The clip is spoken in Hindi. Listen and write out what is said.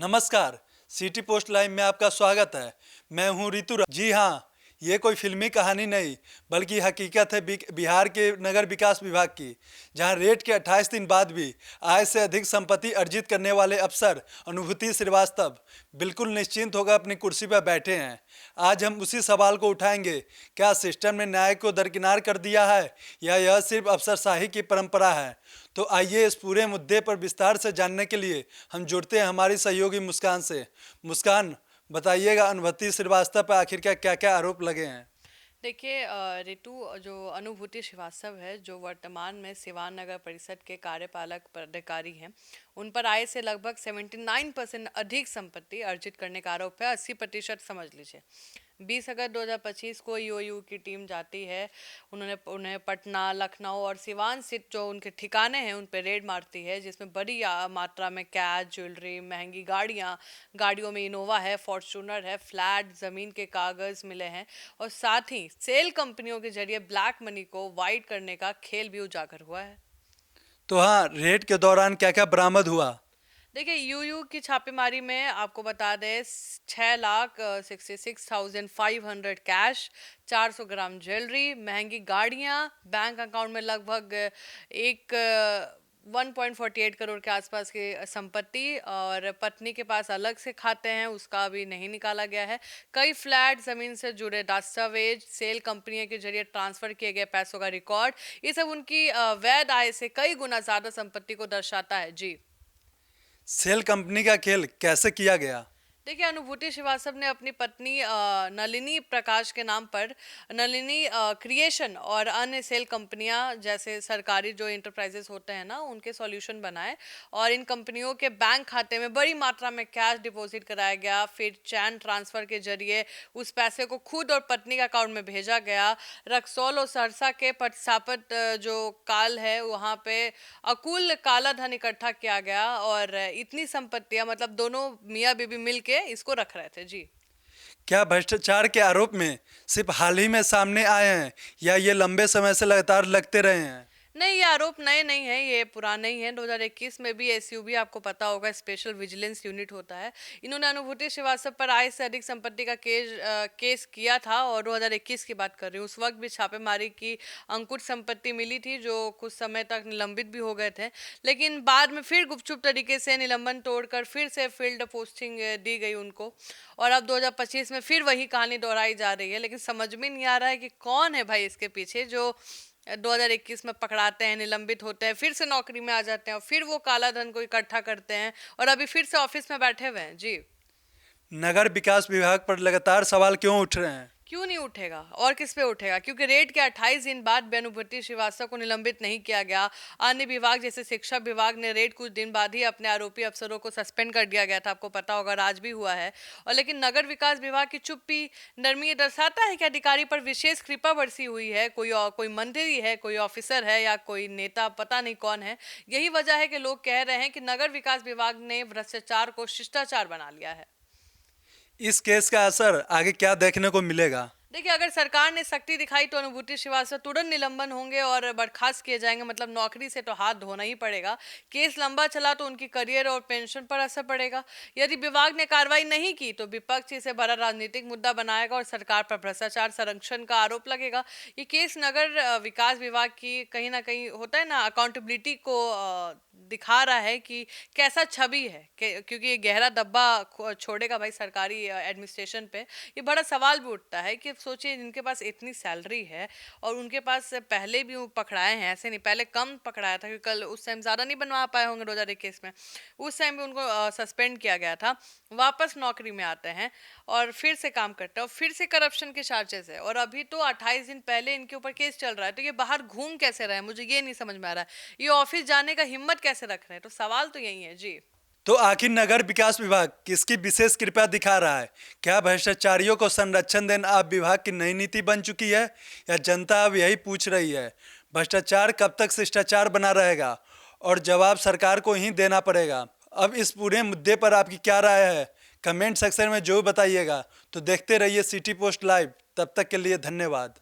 नमस्कार, सिटी पोस्ट लाइव में आपका स्वागत है। मैं हूं ऋतु। जी हाँ, ये कोई फिल्मी कहानी नहीं बल्कि हकीकत है बिहार के नगर विकास विभाग की, जहां रेट के 28 दिन बाद भी आय से अधिक संपत्ति अर्जित करने वाले अफसर अनुभूति श्रीवास्तव बिल्कुल निश्चिंत होकर अपनी कुर्सी पर बैठे हैं। आज हम उसी सवाल को उठाएंगे, क्या सिस्टम ने न्याय को दरकिनार कर दिया है या यह सिर्फ अफसरशाही की परंपरा है। तो आइए इस पूरे मुद्दे पर विस्तार से जानने के लिए हम जुड़ते हैं हमारी सहयोगी मुस्कान से। मुस्कान, बताइएगा अनुभूति श्रीवास्तव पर आखिर क्या क्या आरोप लगे हैं। देखिए ऋतु, जो अनुभूति श्रीवास्तव है, जो वर्तमान में सिवान नगर परिषद के कार्यपालक पदाधिकारी हैं, उन पर आय से लगभग 79% अधिक संपत्ति अर्जित करने का आरोप है। 80% समझ लीजिए। 20 अगस्त 2025 को ईओयू की टीम जाती है। उन्हें पटना, लखनऊ और सिवान स्थित जो उनके ठिकाने हैं उन पर रेड मारती है, जिसमें बड़ी मात्रा में कैश, ज्वेलरी, महंगी गाड़ियों में इनोवा है, फॉर्च्यूनर है, फ्लैट, ज़मीन के कागज़ मिले हैं और साथ ही सेल कंपनियों के जरिए ब्लैक मनी को वाइट करने का खेल भी उजागर हुआ है। तो हाँ, रेड के दौरान क्या क्या बरामद हुआ। देखिए, यूयू की छापेमारी में आपको बता दें 6,66,500 कैश, 400 ग्राम ज्वेलरी, महंगी गाड़ियां, बैंक अकाउंट में लगभग एक 1.48 करोड़ के आसपास की संपत्ति और पत्नी के पास अलग से खाते हैं, उसका अभी नहीं निकाला गया है। कई फ्लैट, जमीन से जुड़े दस्तावेज, सेल कंपनियों के जरिए ट्रांसफर किए गए पैसों का रिकॉर्ड, ये सब उनकी वैध आय से कई गुना ज्यादा संपत्ति को दर्शाता है। जी, सेल कंपनी का खेल कैसे किया गया। देखिए, अनुभूति श्रीवास्तव ने अपनी पत्नी नलिनी प्रकाश के नाम पर नलिनी क्रिएशन और अन्य सेल कंपनियां जैसे सरकारी जो इंटरप्राइजेस होते हैं ना, उनके सॉल्यूशन बनाए और इन कंपनियों के बैंक खाते में बड़ी मात्रा में कैश डिपॉजिट कराया गया। फिर चैन ट्रांसफर के जरिए उस पैसे को खुद और पत्नी के अकाउंट में भेजा गया। रक्सौल और सरसा के प्रतिस्थापित जो काल है, वहाँ पे अकुल काला धन इकट्ठा किया गया और इतनी संपत्तियां, मतलब दोनों मियाँ बीबी मिलके इसको रख रहे थे। जी, क्या भ्रष्टाचार के आरोप में सिर्फ हाल ही में सामने आए हैं या ये लंबे समय से लगातार लगते रहे हैं। नहीं, ये आरोप नए नहीं है, ये पुराने ही हैं। 2021 में भी एसयूबी, आपको पता होगा, स्पेशल विजिलेंस यूनिट होता है, इन्होंने अनुभूति श्रीवास्तव पर आय से अधिक संपत्ति का केस किया था और 2021 की बात कर रही हूँ। उस वक्त भी छापेमारी की अंकुर संपत्ति मिली थी जो कुछ समय तक निलंबित भी हो गए थे, लेकिन बाद में फिर गुपचुप तरीके से निलंबन तोड़कर फिर से फील्ड पोस्टिंग दी गई उनको और अब 2025 में फिर वही कहानी दोहराई जा रही है। लेकिन समझ में नहीं आ रहा है कि कौन है भाई इसके पीछे, जो 2021 में पकड़ाते हैं, निलंबित होते हैं, फिर से नौकरी में आ जाते हैं और फिर वो काला धन को इकट्ठा करते हैं और अभी फिर से ऑफिस में बैठे हुए हैं। जी, नगर विकास विभाग पर लगातार सवाल क्यों उठ रहे हैं। क्यों नहीं उठेगा और किस पे उठेगा, क्योंकि रेड के 28 दिन बाद भी अनुभूति श्रीवास्तव को निलंबित नहीं किया गया। अन्य विभाग जैसे शिक्षा विभाग ने रेड कुछ दिन बाद ही अपने आरोपी अफसरों को सस्पेंड कर दिया गया था, आपको पता होगा, आज भी हुआ है। और लेकिन नगर विकास विभाग की चुप्पी नरमी ये दर्शाता है कि अधिकारी पर विशेष कृपा बरसी हुई है। कोई मंत्री है, कोई ऑफिसर है या कोई नेता, पता नहीं कौन है। यही वजह है कि लोग कह रहे हैं कि नगर विकास विभाग ने भ्रष्टाचार को शिष्टाचार बना लिया है। इस केस का असर आगे क्या देखने को मिलेगा। देखिए, अगर सरकार ने सख्ती दिखाई तो अनुभूति श्रीवास्तव तुरंत निलंबन होंगे और बर्खास्त किए जाएंगे, मतलब नौकरी से तो हाथ धोना ही पड़ेगा। केस लंबा चला तो उनकी करियर और पेंशन पर असर पड़ेगा। यदि विभाग ने कार्रवाई नहीं की तो विपक्ष इसे बड़ा राजनीतिक मुद्दा बनाएगा और सरकार पर भ्रष्टाचार संरक्षण का आरोप लगेगा। ये केस नगर विकास विभाग की कहीं ना कहीं, होता है ना, अकाउंटेबिलिटी को दिखा रहा है कि कैसा छवि है, क्योंकि ये गहरा दब्बा छोड़ेगा भाई सरकारी एडमिनिस्ट्रेशन पे। ये बड़ा सवाल भी उठता है कि सोचिए, जिनके पास इतनी सैलरी है और उनके पास पहले भी वो पकड़ाए हैं, ऐसे नहीं, पहले कम पकड़ाया था क्योंकि कल उस टाइम ज़्यादा नहीं बनवा पाए होंगे 2021 में, उस टाइम भी उनको सस्पेंड किया गया था, वापस नौकरी में आते हैं और फिर से काम करते हैं और फिर से करप्शन के चार्जेस है और अभी तो 28 दिन पहले इनके ऊपर केस चल रहा है। तो ये बाहर घूम कैसे रहे हैं, मुझे ये नहीं समझ में आ रहा है। ये ऑफिस जाने का हिम्मत कैसे रख रहे हैं, तो सवाल तो यही है। जी, तो आखिर नगर विकास विभाग किसकी विशेष कृपा दिखा रहा है। क्या भ्रष्टाचारियों को संरक्षण देना अब विभाग की नई नीति बन चुकी है या जनता अब यही पूछ रही है, भ्रष्टाचार कब तक शिष्टाचार बना रहेगा, और जवाब सरकार को ही देना पड़ेगा। अब इस पूरे मुद्दे पर आपकी क्या राय है, कमेंट सेक्शन में जरूर बताइएगा। तो देखते रहिए सिटी पोस्ट लाइव, तब तक के लिए धन्यवाद।